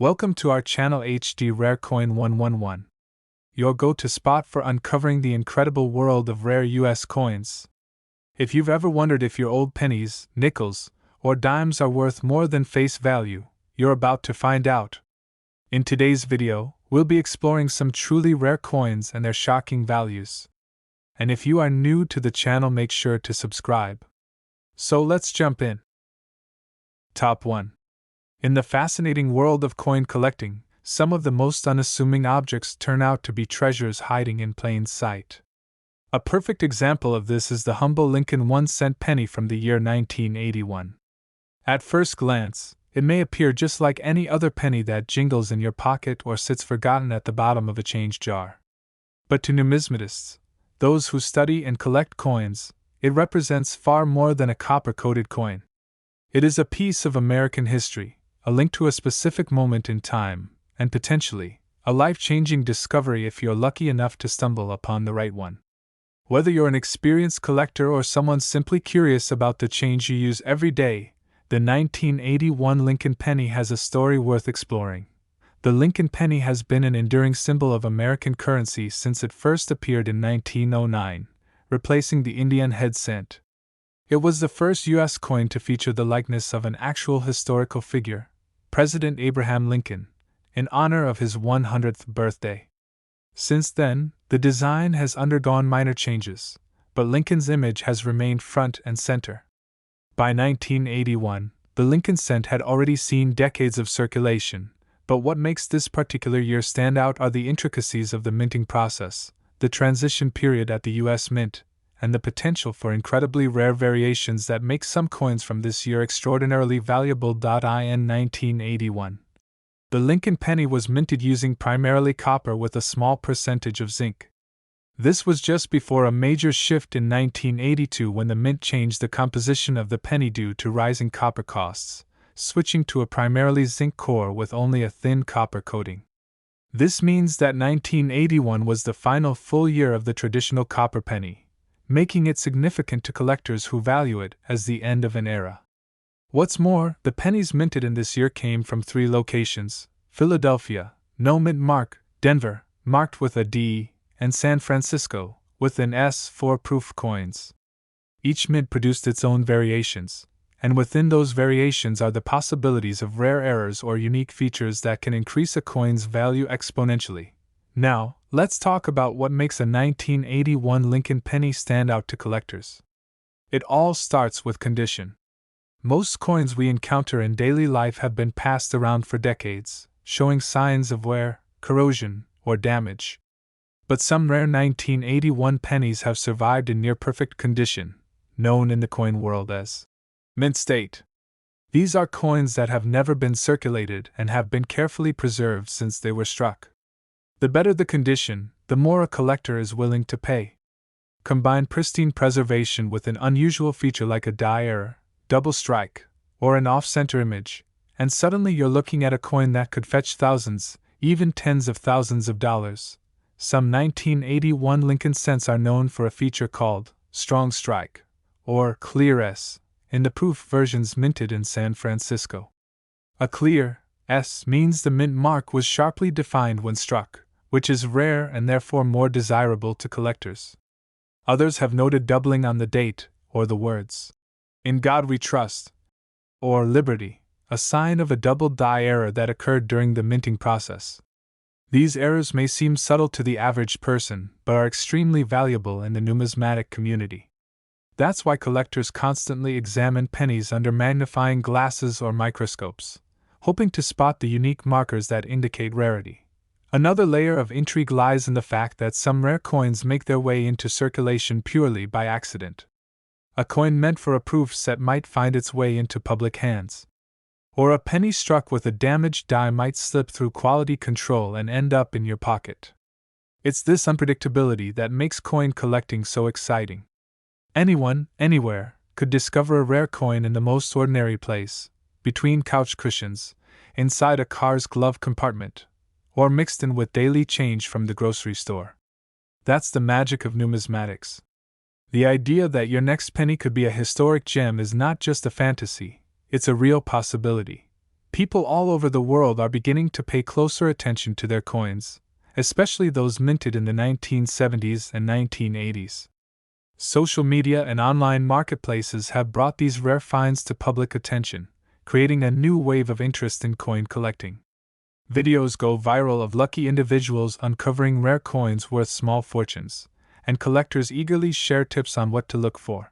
Welcome to our channel HD Rare Coin111, your go-to spot for uncovering the incredible world of rare US coins. If you've ever wondered if your old pennies, nickels, or dimes are worth more than face value, you're about to find out. In today's video, we'll be exploring some truly rare coins and their shocking values. And if you are new to the channel, make sure to subscribe. So let's jump in. Top 1. In the fascinating world of coin collecting, some of the most unassuming objects turn out to be treasures hiding in plain sight. A perfect example of this is the humble Lincoln 1-cent penny from the year 1981. At first glance, it may appear just like any other penny that jingles in your pocket or sits forgotten at the bottom of a change jar. But to numismatists, those who study and collect coins, it represents far more than a copper-coated coin. It is a piece of American history, a link to a specific moment in time, and potentially, a life-changing discovery if you're lucky enough to stumble upon the right one. Whether you're an experienced collector or someone simply curious about the change you use every day, the 1981 Lincoln penny has a story worth exploring. The Lincoln penny has been an enduring symbol of American currency since it first appeared in 1909, replacing the Indian head cent. It was the first U.S. coin to feature the likeness of an actual historical figure, President Abraham Lincoln, in honor of his 100th birthday. Since then, the design has undergone minor changes, but Lincoln's image has remained front and center. By 1981, the Lincoln cent had already seen decades of circulation, but what makes this particular year stand out are the intricacies of the minting process, the transition period at the U.S. Mint, and the potential for incredibly rare variations that make some coins from this year extraordinarily valuable. In 1981, the Lincoln penny was minted using primarily copper with a small percentage of zinc. This was just before a major shift in 1982 when the mint changed the composition of the penny due to rising copper costs, switching to a primarily zinc core with only a thin copper coating. This means that 1981 was the final full year of the traditional copper penny, making it significant to collectors who value it as the end of an era. What's more, the pennies minted in this year came from 3 locations: Philadelphia, no mint mark; Denver, marked with a D; and San Francisco, with an S for proof coins. Each mint produced its own variations, and within those variations are the possibilities of rare errors or unique features that can increase a coin's value exponentially. Now, let's talk about what makes a 1981 Lincoln penny stand out to collectors. It all starts with condition. Most coins we encounter in daily life have been passed around for decades, showing signs of wear, corrosion, or damage. But some rare 1981 pennies have survived in near-perfect condition, known in the coin world as mint state. These are coins that have never been circulated and have been carefully preserved since they were struck. The better the condition, the more a collector is willing to pay. Combine pristine preservation with an unusual feature like a die error, double strike, or an off-center image, and suddenly you're looking at a coin that could fetch thousands, even tens of thousands of dollars. Some 1981 Lincoln cents are known for a feature called strong strike, or clear S, in the proof versions minted in San Francisco. A clear S means the mint mark was sharply defined when struck, which is rare and therefore more desirable to collectors. Others have noted doubling on the date, or the words, "In God We Trust," or "Liberty," a sign of a double die error that occurred during the minting process. These errors may seem subtle to the average person, but are extremely valuable in the numismatic community. That's why collectors constantly examine pennies under magnifying glasses or microscopes, hoping to spot the unique markers that indicate rarity. Another layer of intrigue lies in the fact that some rare coins make their way into circulation purely by accident. A coin meant for a proof set might find its way into public hands. Or a penny struck with a damaged die might slip through quality control and end up in your pocket. It's this unpredictability that makes coin collecting so exciting. Anyone, anywhere, could discover a rare coin in the most ordinary place, between couch cushions, inside a car's glove compartment, or mixed in with daily change from the grocery store. That's the magic of numismatics. The idea that your next penny could be a historic gem is not just a fantasy, it's a real possibility. People all over the world are beginning to pay closer attention to their coins, especially those minted in the 1970s and 1980s. Social media and online marketplaces have brought these rare finds to public attention, creating a new wave of interest in coin collecting. Videos go viral of lucky individuals uncovering rare coins worth small fortunes, and collectors eagerly share tips on what to look for.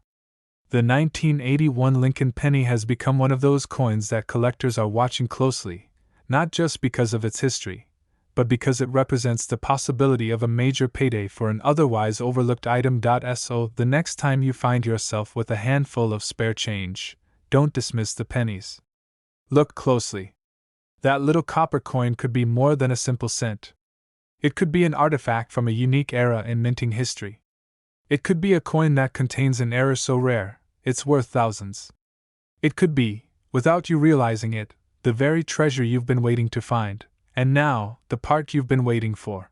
The 1981 Lincoln penny has become one of those coins that collectors are watching closely, not just because of its history, but because it represents the possibility of a major payday for an otherwise overlooked item. So, the next time you find yourself with a handful of spare change, don't dismiss the pennies. Look closely. That little copper coin could be more than a simple cent. It could be an artifact from a unique era in minting history. It could be a coin that contains an error so rare, it's worth thousands. It could be, without you realizing it, the very treasure you've been waiting to find, and now, the part you've been waiting for.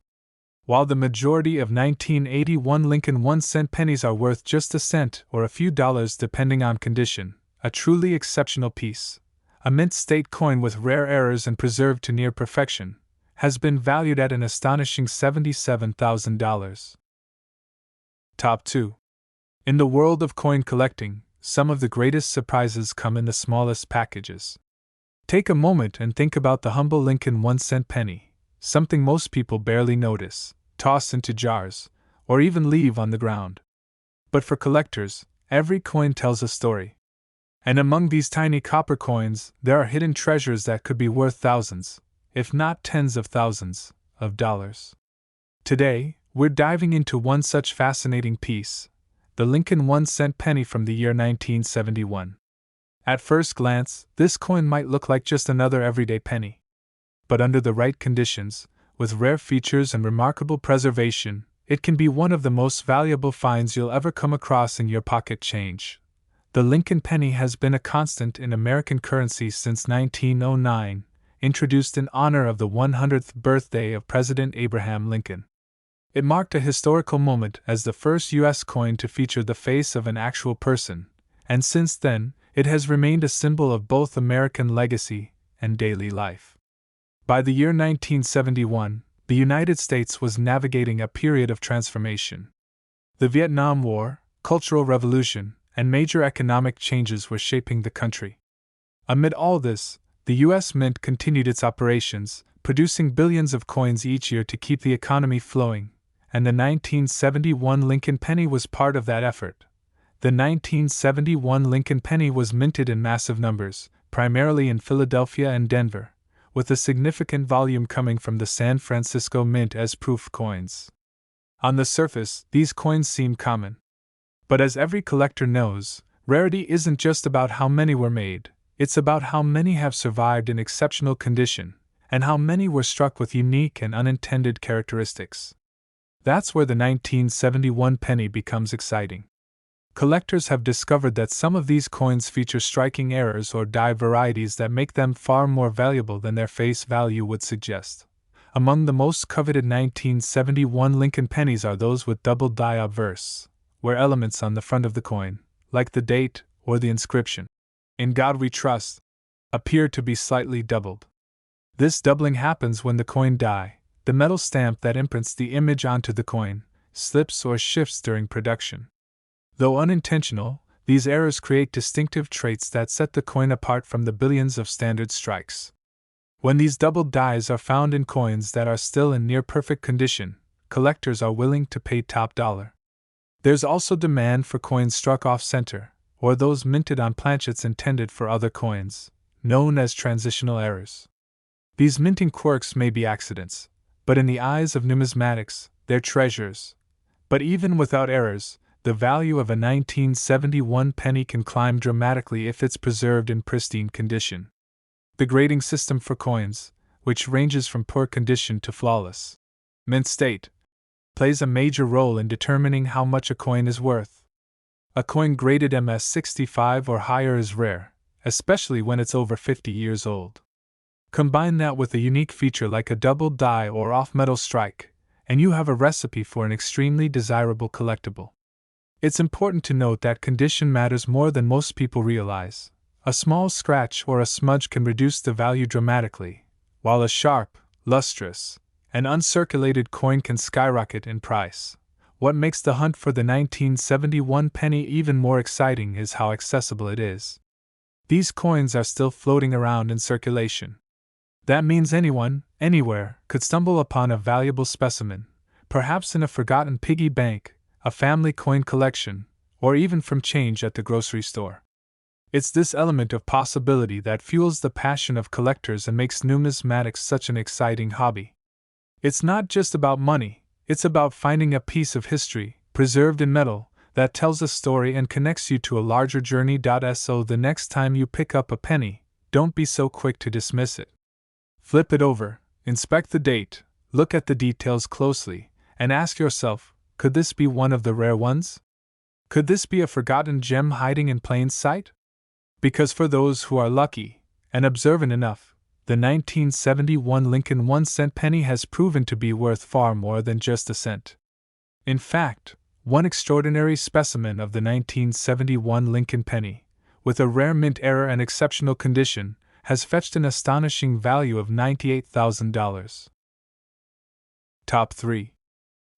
While the majority of 1981 Lincoln 1-cent pennies are worth just a cent or a few dollars depending on condition, a truly exceptional piece, a mint state coin with rare errors and preserved to near perfection, has been valued at an astonishing $77,000. Top 2. In the world of coin collecting, some of the greatest surprises come in the smallest packages. Take a moment and think about the humble Lincoln 1-cent penny, something most people barely notice, toss into jars, or even leave on the ground. But for collectors, every coin tells a story. And among these tiny copper coins, there are hidden treasures that could be worth thousands, if not tens of thousands, of dollars. Today, we're diving into one such fascinating piece, the Lincoln 1-cent penny from the year 1971. At first glance, this coin might look like just another everyday penny. But under the right conditions, with rare features and remarkable preservation, it can be one of the most valuable finds you'll ever come across in your pocket change. The Lincoln penny has been a constant in American currency since 1909, introduced in honor of the 100th birthday of President Abraham Lincoln. It marked a historical moment as the first U.S. coin to feature the face of an actual person, and since then, it has remained a symbol of both American legacy and daily life. By the year 1971, the United States was navigating a period of transformation. The Vietnam War, Cultural Revolution, and major economic changes were shaping the country. Amid all this, the U.S. Mint continued its operations, producing billions of coins each year to keep the economy flowing, and the 1971 Lincoln penny was part of that effort. The 1971 Lincoln penny was minted in massive numbers, primarily in Philadelphia and Denver, with a significant volume coming from the San Francisco Mint as proof coins. On the surface, these coins seem common. But as every collector knows, rarity isn't just about how many were made, it's about how many have survived in exceptional condition, and how many were struck with unique and unintended characteristics. That's where the 1971 penny becomes exciting. Collectors have discovered that some of these coins feature striking errors or die varieties that make them far more valuable than their face value would suggest. Among the most coveted 1971 Lincoln pennies are those with double die obverse, where elements on the front of the coin, like the date or the inscription, "In God We Trust," appear to be slightly doubled. This doubling happens when the coin die, the metal stamp that imprints the image onto the coin, slips or shifts during production. Though unintentional, these errors create distinctive traits that set the coin apart from the billions of standard strikes. When these doubled dies are found in coins that are still in near-perfect condition, collectors are willing to pay top dollar. There's also demand for coins struck off-center, or those minted on planchets intended for other coins, known as transitional errors. These minting quirks may be accidents, but in the eyes of numismatics, they're treasures. But even without errors, the value of a 1971 penny can climb dramatically if it's preserved in pristine condition. The grading system for coins, which ranges from poor condition to flawless mint state, plays a major role in determining how much a coin is worth. A coin graded MS65 or higher is rare, especially when it's over 50 years old. Combine that with a unique feature like a double die or off-metal strike, and you have a recipe for an extremely desirable collectible. It's important to note that condition matters more than most people realize. a small scratch or a smudge can reduce the value dramatically, while a sharp, lustrous, and uncirculated coin can skyrocket in price. What makes the hunt for the 1971 penny even more exciting is how accessible it is. These coins are still floating around in circulation. That means anyone, anywhere, could stumble upon a valuable specimen, perhaps in a forgotten piggy bank, a family coin collection, or even from change at the grocery store. It's this element of possibility that fuels the passion of collectors and makes numismatics such an exciting hobby. It's not just about money, it's about finding a piece of history, preserved in metal, that tells a story and connects you to a larger journey. So the next time you pick up a penny, don't be so quick to dismiss it. Flip it over, inspect the date, look at the details closely, and ask yourself, could this be one of the rare ones? Could this be a forgotten gem hiding in plain sight? Because for those who are lucky and observant enough, the 1971 Lincoln 1-cent penny has proven to be worth far more than just a cent. In fact, one extraordinary specimen of the 1971 Lincoln penny, with a rare mint error and exceptional condition, has fetched an astonishing value of $98,000. Top 3.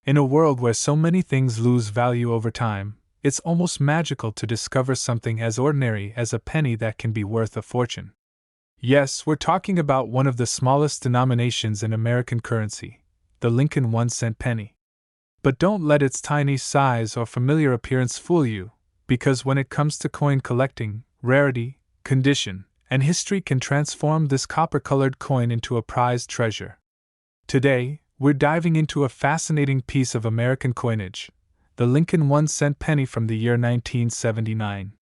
In a world where so many things lose value over time, it's almost magical to discover something as ordinary as a penny that can be worth a fortune. Yes, we're talking about one of the smallest denominations in American currency, the Lincoln 1-cent penny. But don't let its tiny size or familiar appearance fool you, because when it comes to coin collecting, rarity, condition, and history can transform this copper-colored coin into a prized treasure. Today, we're diving into a fascinating piece of American coinage, the Lincoln 1-cent penny from the year 1979.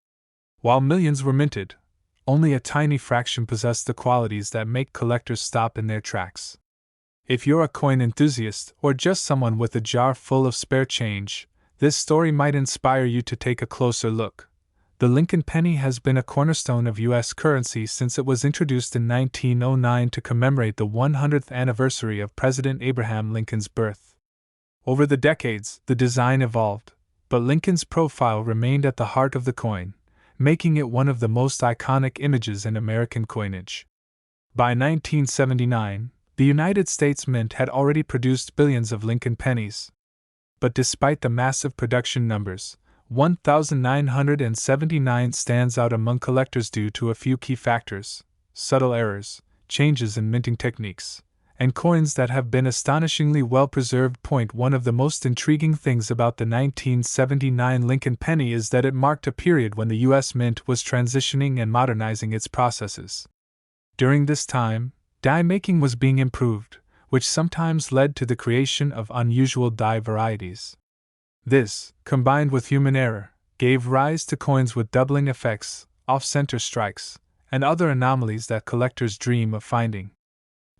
While millions were minted, only a tiny fraction possessed the qualities that make collectors stop in their tracks. If you're a coin enthusiast or just someone with a jar full of spare change, this story might inspire you to take a closer look. The Lincoln penny has been a cornerstone of U.S. currency since it was introduced in 1909 to commemorate the 100th anniversary of President Abraham Lincoln's birth. Over the decades, the design evolved, but Lincoln's profile remained at the heart of the coin, making it one of the most iconic images in American coinage. By 1979, the United States Mint had already produced billions of Lincoln pennies. But despite the massive production numbers, 1,979 stands out among collectors due to a few key factors: subtle errors, changes in minting techniques, and coins that have been astonishingly well preserved. One of the most intriguing things about the 1979 Lincoln penny is that it marked a period when the U.S. Mint was transitioning and modernizing its processes. During this time, die making was being improved, which sometimes led to the creation of unusual die varieties. This, combined with human error, gave rise to coins with doubling effects, off-center strikes, and other anomalies that collectors dream of finding.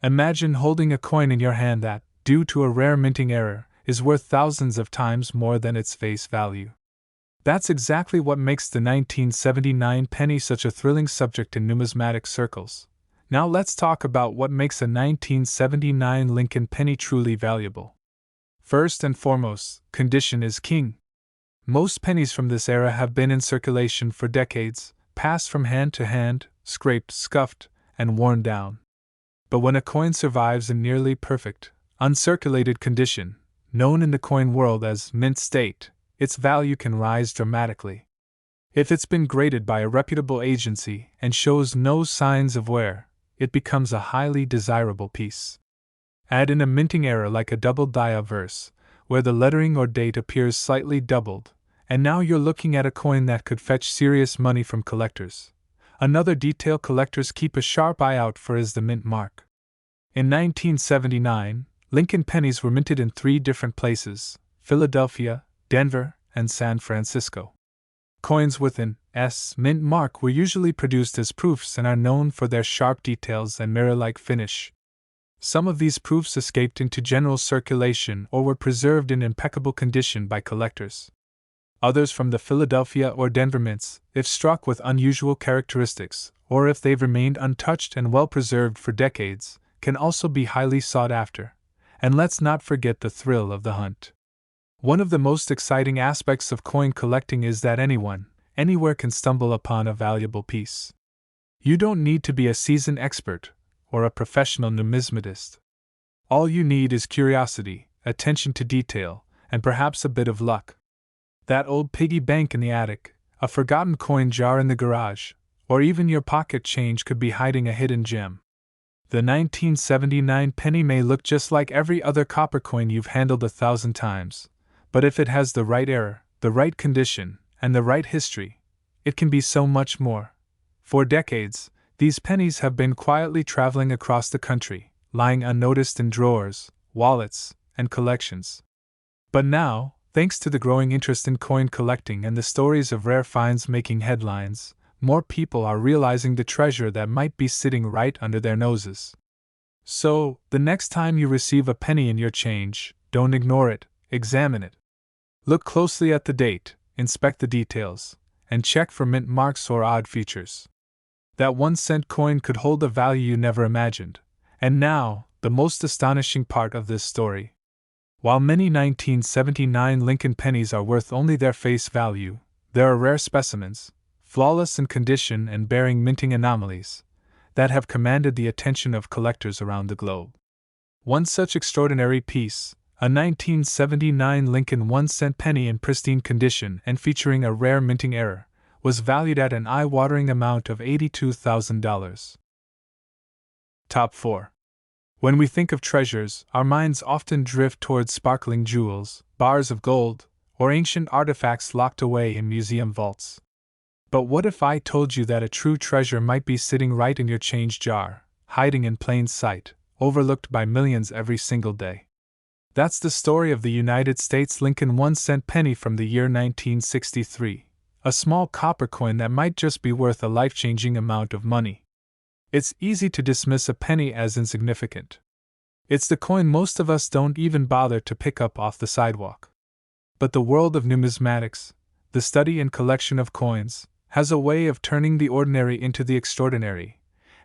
Imagine holding a coin in your hand that, due to a rare minting error, is worth thousands of times more than its face value. That's exactly what makes the 1979 penny such a thrilling subject in numismatic circles. Now let's talk about what makes a 1979 Lincoln penny truly valuable. First and foremost, condition is king. Most pennies from this era have been in circulation for decades, passed from hand to hand, scraped, scuffed, and worn down. But when a coin survives in nearly perfect, uncirculated condition, known in the coin world as mint state, its value can rise dramatically. If it's been graded by a reputable agency and shows no signs of wear, it becomes a highly desirable piece. Add in a minting error like a doubled die verse, where the lettering or date appears slightly doubled, and now you're looking at a coin that could fetch serious money from collectors. Another detail collectors keep a sharp eye out for is the mint mark. In 1979, Lincoln pennies were minted in 3 different places: Philadelphia, Denver, and San Francisco. Coins with an S mint mark were usually produced as proofs and are known for their sharp details and mirror-like finish. Some of these proofs escaped into general circulation or were preserved in impeccable condition by collectors. Others from the Philadelphia or Denver mints, if struck with unusual characteristics, or if they've remained untouched and well preserved for decades, can also be highly sought after. And let's not forget the thrill of the hunt. One of the most exciting aspects of coin collecting is that anyone, anywhere can stumble upon a valuable piece. You don't need to be a seasoned expert or a professional numismatist. All you need is curiosity, attention to detail, and perhaps a bit of luck. That old piggy bank in the attic, a forgotten coin jar in the garage, or even your pocket change could be hiding a hidden gem. The 1979 penny may look just like every other copper coin you've handled 1,000 times, but if it has the right error, the right condition, and the right history, it can be so much more. For decades, these pennies have been quietly traveling across the country, lying unnoticed in drawers, wallets, and collections. But now, thanks to the growing interest in coin collecting and the stories of rare finds making headlines, more people are realizing the treasure that might be sitting right under their noses. So, the next time you receive a penny in your change, don't ignore it, examine it. Look closely at the date, inspect the details, and check for mint marks or odd features. That 1-cent coin could hold a value you never imagined. And now, the most astonishing part of this story. While many 1979 Lincoln pennies are worth only their face value, there are rare specimens, flawless in condition and bearing minting anomalies, that have commanded the attention of collectors around the globe. One such extraordinary piece, a 1979 Lincoln 1-cent penny in pristine condition and featuring a rare minting error, was valued at an eye-watering amount of $82,000. Top 4. When we think of treasures, our minds often drift towards sparkling jewels, bars of gold, or ancient artifacts locked away in museum vaults. But what if I told you that a true treasure might be sitting right in your change jar, hiding in plain sight, overlooked by millions every single day? That's the story of the United States Lincoln 1-cent penny from the year 1963, a small copper coin that might just be worth a life-changing amount of money. It's easy to dismiss a penny as insignificant. It's the coin most of us don't even bother to pick up off the sidewalk. But the world of numismatics, the study and collection of coins, has a way of turning the ordinary into the extraordinary,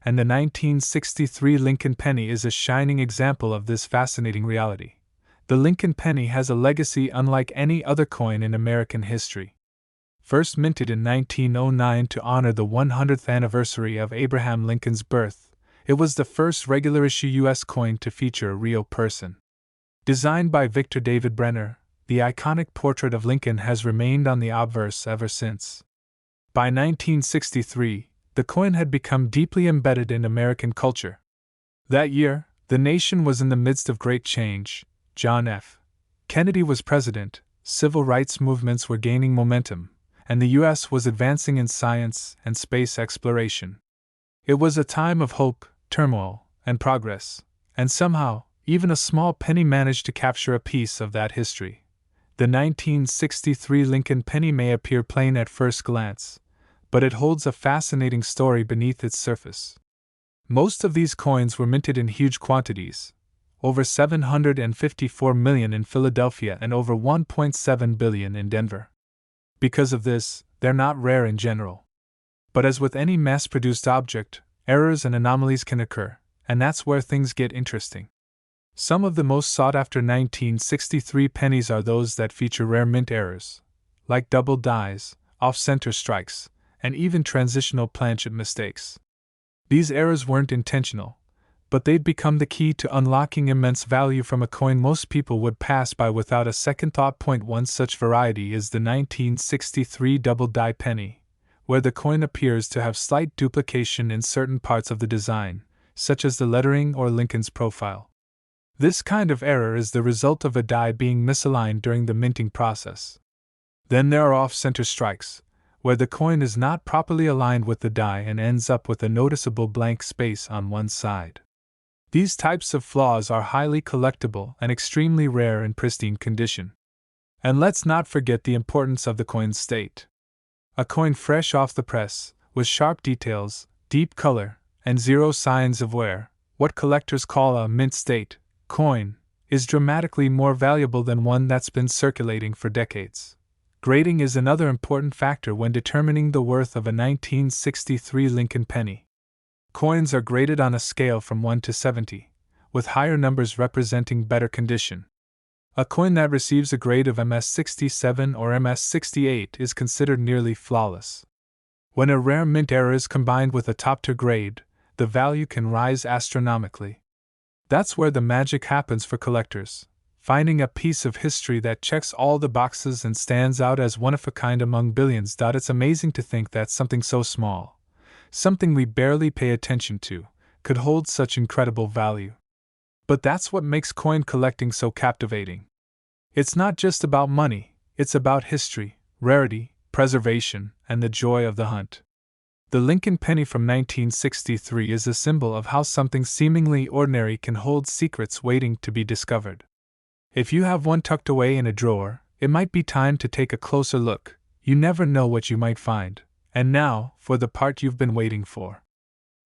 and the 1963 Lincoln penny is a shining example of this fascinating reality. The Lincoln penny has a legacy unlike any other coin in American history. First minted in 1909 to honor the 100th anniversary of Abraham Lincoln's birth, it was the first regular-issue U.S. coin to feature a real person. Designed by Victor David Brenner, the iconic portrait of Lincoln has remained on the obverse ever since. By 1963, the coin had become deeply embedded in American culture. That year, the nation was in the midst of great change. John F. Kennedy was president, civil rights movements were gaining momentum, and the U.S. was advancing in science and space exploration. It was a time of hope, turmoil, and progress, and somehow, even a small penny managed to capture a piece of that history. The 1963 Lincoln penny may appear plain at first glance, but it holds a fascinating story beneath its surface. Most of these coins were minted in huge quantities, over 754 million in Philadelphia and over 1.7 billion in Denver. Because of this, they're not rare in general. But as with any mass-produced object, errors and anomalies can occur, and that's where things get interesting. Some of the most sought-after 1963 pennies are those that feature rare mint errors, like double dies, off-center strikes, and even transitional planchet mistakes. These errors weren't intentional, but they'd become the key to unlocking immense value from a coin most people would pass by without a second thought. One such variety is the 1963 double die penny, where the coin appears to have slight duplication in certain parts of the design, such as the lettering or Lincoln's profile. This kind of error is the result of a die being misaligned during the minting process. Then there are off-center strikes, where the coin is not properly aligned with the die and ends up with a noticeable blank space on one side. These types of flaws are highly collectible and extremely rare in pristine condition. And let's not forget the importance of the coin's state. A coin fresh off the press, with sharp details, deep color, and zero signs of wear, what collectors call a mint state coin, is dramatically more valuable than one that's been circulating for decades. Grading is another important factor when determining the worth of a 1963 Lincoln penny. Coins are graded on a scale from 1 to 70, with higher numbers representing better condition. A coin that receives a grade of MS-67 or MS-68 is considered nearly flawless. When a rare mint error is combined with a top-tier grade, the value can rise astronomically. That's where the magic happens for collectors, finding a piece of history that checks all the boxes and stands out as one of a kind among billions. It's amazing to think that something so small, something we barely pay attention to, could hold such incredible value. But that's what makes coin collecting so captivating. It's not just about money, it's about history, rarity, preservation, and the joy of the hunt. The Lincoln penny from 1963 is a symbol of how something seemingly ordinary can hold secrets waiting to be discovered. If you have one tucked away in a drawer, it might be time to take a closer look. You never know what you might find. And now, for the part you've been waiting for.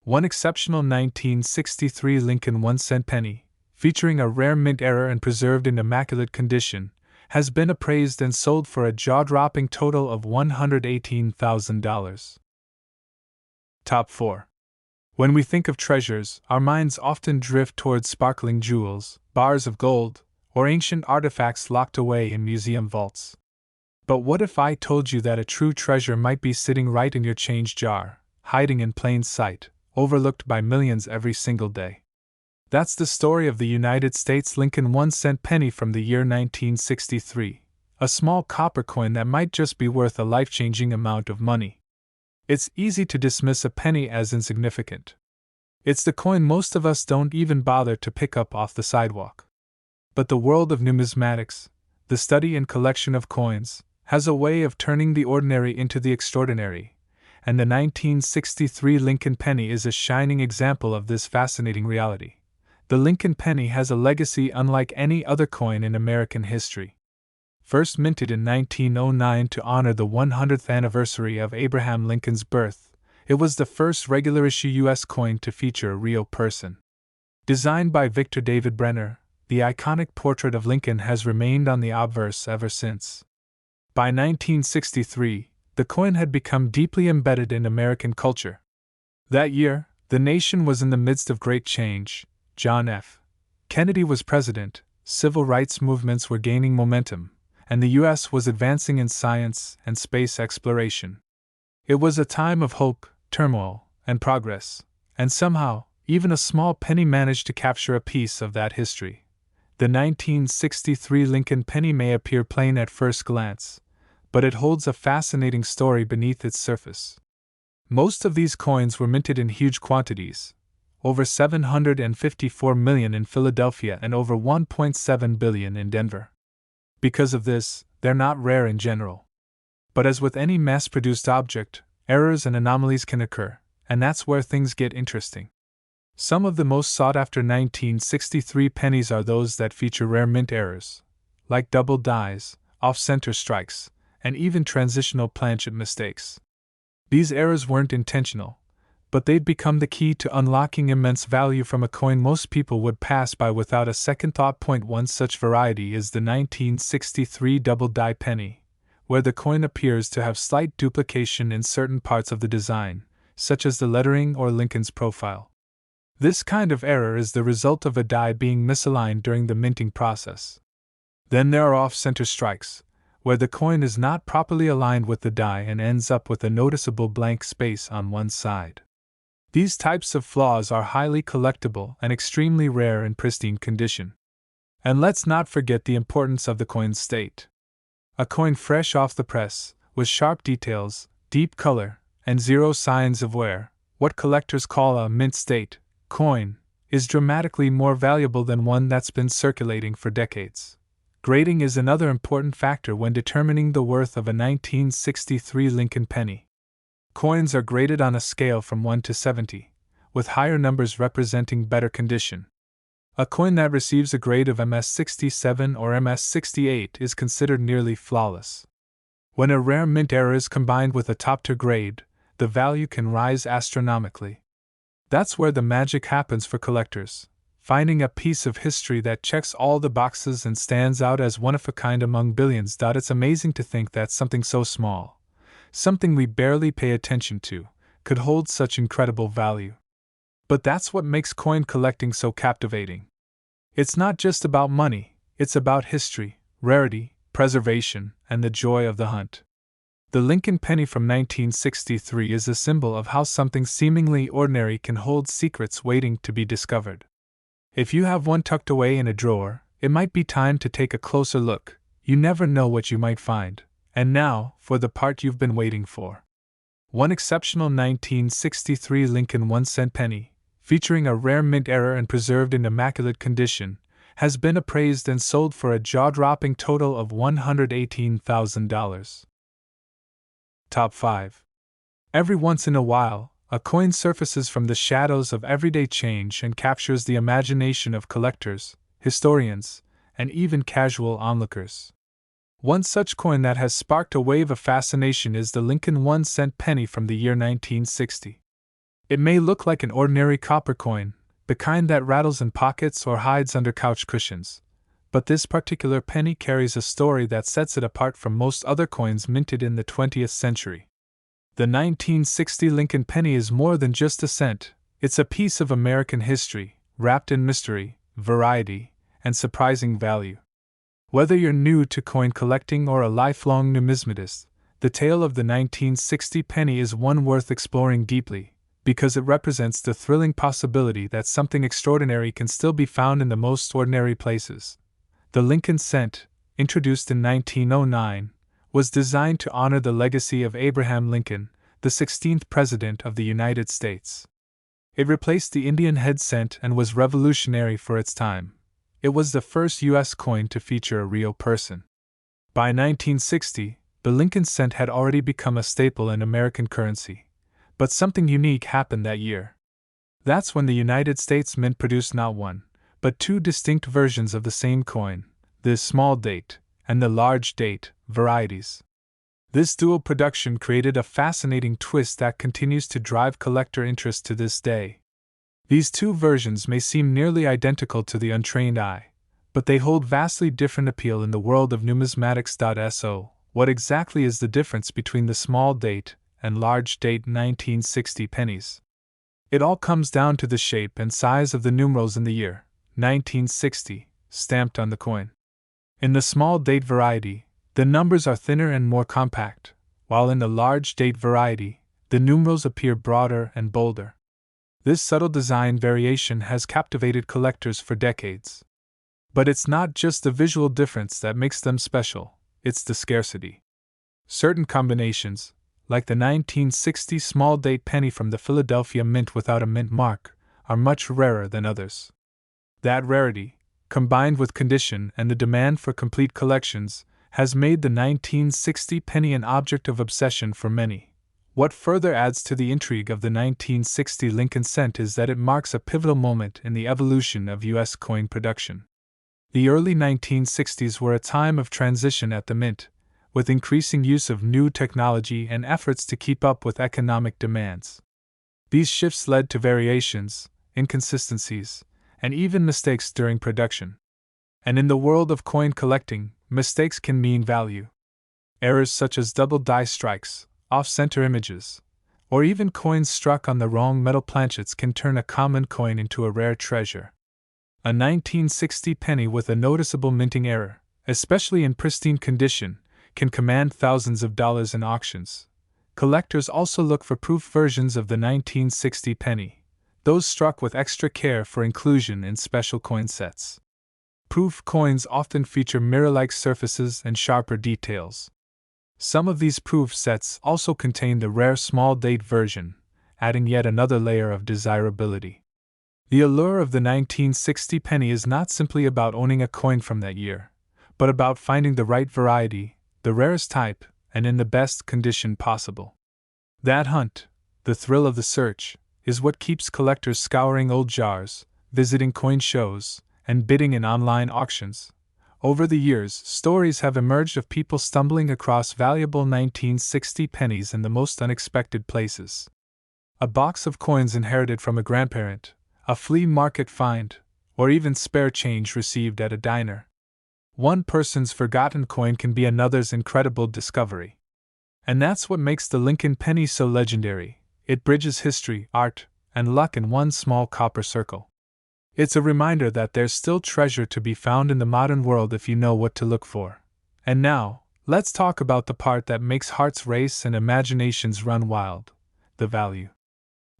One exceptional 1963 Lincoln 1-cent penny, featuring a rare mint error and preserved in immaculate condition, has been appraised and sold for a jaw-dropping total of $118,000. Top 4. When we think of treasures, our minds often drift towards sparkling jewels, bars of gold, or ancient artifacts locked away in museum vaults. But what if I told you that a true treasure might be sitting right in your change jar, hiding in plain sight, overlooked by millions every single day? That's the story of the United States Lincoln 1-cent penny from the year 1963, a small copper coin that might just be worth a life-changing amount of money. It's easy to dismiss a penny as insignificant. It's the coin most of us don't even bother to pick up off the sidewalk. But the world of numismatics, the study and collection of coins, has a way of turning the ordinary into the extraordinary, and the 1963 Lincoln penny is a shining example of this fascinating reality. The Lincoln penny has a legacy unlike any other coin in American history. First minted in 1909 to honor the 100th anniversary of Abraham Lincoln's birth, it was the first regular-issue U.S. coin to feature a real person. Designed by Victor David Brenner, the iconic portrait of Lincoln has remained on the obverse ever since. By 1963, the coin had become deeply embedded in American culture. That year, the nation was in the midst of great change. John F. Kennedy was president, civil rights movements were gaining momentum, and the U.S. was advancing in science and space exploration. It was a time of hope, turmoil, and progress, and somehow, even a small penny managed to capture a piece of that history. The 1963 Lincoln penny may appear plain at first glance, but it holds a fascinating story beneath its surface. Most of these coins were minted in huge quantities, over 754 million in Philadelphia and over 1.7 billion in Denver. Because of this, they're not rare in general. But as with any mass-produced object, errors and anomalies can occur, and that's where things get interesting. Some of the most sought-after 1963 pennies are those that feature rare mint errors, like double dies, off-center strikes, and even transitional planchet mistakes. These errors weren't intentional, but they'd become the key to unlocking immense value from a coin most people would pass by without a second thought. One such variety is the 1963 double die penny, where the coin appears to have slight duplication in certain parts of the design, such as the lettering or Lincoln's profile. This kind of error is the result of a die being misaligned during the minting process. Then there are off-center strikes, where the coin is not properly aligned with the die and ends up with a noticeable blank space on one side. These types of flaws are highly collectible and extremely rare in pristine condition. And let's not forget the importance of the coin's state. A coin fresh off the press, with sharp details, deep color, and zero signs of wear, what collectors call a mint state coin, is dramatically more valuable than one that's been circulating for decades. Grading is another important factor when determining the worth of a 1963 Lincoln penny. Coins are graded on a scale from 1 to 70, with higher numbers representing better condition. A coin that receives a grade of MS67 or MS68 is considered nearly flawless. When a rare mint error is combined with a top-tier grade, the value can rise astronomically. That's where the magic happens for collectors, finding a piece of history that checks all the boxes and stands out as one of a kind among billions. It's amazing to think that something so small, something we barely pay attention to, could hold such incredible value. But that's what makes coin collecting so captivating. It's not just about money, it's about history, rarity, preservation, and the joy of the hunt. The Lincoln penny from 1963 is a symbol of how something seemingly ordinary can hold secrets waiting to be discovered. If you have one tucked away in a drawer, it might be time to take a closer look. You never know what you might find. And now, for the part you've been waiting for. One exceptional 1963 Lincoln 1-cent penny, featuring a rare mint error and preserved in immaculate condition, has been appraised and sold for a jaw-dropping total of $118,000. Top 5. Every once in a while, a coin surfaces from the shadows of everyday change and captures the imagination of collectors, historians, and even casual onlookers. One such coin that has sparked a wave of fascination is the Lincoln 1-cent penny from the year 1960. It may look like an ordinary copper coin, the kind that rattles in pockets or hides under couch cushions, but this particular penny carries a story that sets it apart from most other coins minted in the 20th century. The 1960 Lincoln penny is more than just a cent, it's a piece of American history, wrapped in mystery, variety, and surprising value. Whether you're new to coin collecting or a lifelong numismatist, the tale of the 1960 penny is one worth exploring deeply, because it represents the thrilling possibility that something extraordinary can still be found in the most ordinary places. The Lincoln cent, introduced in 1909, was designed to honor the legacy of Abraham Lincoln, the 16th President of the United States. It replaced the Indian head cent and was revolutionary for its time. It was the first U.S. coin to feature a real person. By 1960, the Lincoln cent had already become a staple in American currency. But something unique happened that year. That's when the United States Mint produced not one, but two distinct versions of the same coin, the small date and the large date varieties. This dual production created a fascinating twist that continues to drive collector interest to this day. These two versions may seem nearly identical to the untrained eye, but they hold vastly different appeal in the world of numismatics. What exactly is the difference between the small date and large date 1960 pennies? It all comes down to the shape and size of the numerals in the year, 1960, stamped on the coin. In the small date variety, the numbers are thinner and more compact, while in the large date variety, the numerals appear broader and bolder. This subtle design variation has captivated collectors for decades. But it's not just the visual difference that makes them special, it's the scarcity. Certain combinations, like the 1960 small date penny from the Philadelphia Mint without a mint mark, are much rarer than others. That rarity, combined with condition and the demand for complete collections, has made the 1960 penny an object of obsession for many. What further adds to the intrigue of the 1960 Lincoln cent is that it marks a pivotal moment in the evolution of U.S. coin production. The early 1960s were a time of transition at the Mint, with increasing use of new technology and efforts to keep up with economic demands. These shifts led to variations, inconsistencies, and even mistakes during production. And in the world of coin collecting, mistakes can mean value. Errors such as double die strikes, off-center images, or even coins struck on the wrong metal planchets can turn a common coin into a rare treasure. A 1960 penny with a noticeable minting error, especially in pristine condition, can command thousands of dollars in auctions. Collectors also look for proof versions of the 1960 penny, those struck with extra care for inclusion in special coin sets. Proof coins often feature mirror-like surfaces and sharper details. Some of these proof sets also contain the rare small date version, adding yet another layer of desirability. The allure of the 1960 penny is not simply about owning a coin from that year, but about finding the right variety, the rarest type, and in the best condition possible. That hunt, the thrill of the search, is what keeps collectors scouring old jars, visiting coin shows, and bidding in online auctions. Over the years, stories have emerged of people stumbling across valuable 1960 pennies in the most unexpected places. A box of coins inherited from a grandparent, a flea market find, or even spare change received at a diner. One person's forgotten coin can be another's incredible discovery. And that's what makes the Lincoln penny so legendary. It bridges history, art, and luck in one small copper circle. It's a reminder that there's still treasure to be found in the modern world if you know what to look for. And now, Let's talk about the part that makes hearts race and imaginations run wild: the value.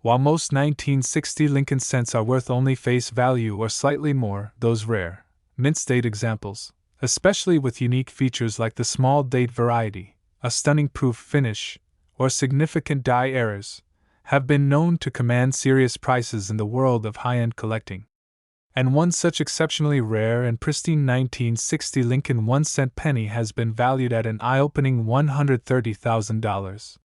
While most 1960 Lincoln cents are worth only face value or slightly more, those rare, mint-date examples, especially with unique features like the small date variety, a stunning proof finish, or significant die errors, have been known to command serious prices in the world of high-end collecting. And one such exceptionally rare and pristine 1960 Lincoln 1-cent penny has been valued at an eye-opening $130,000.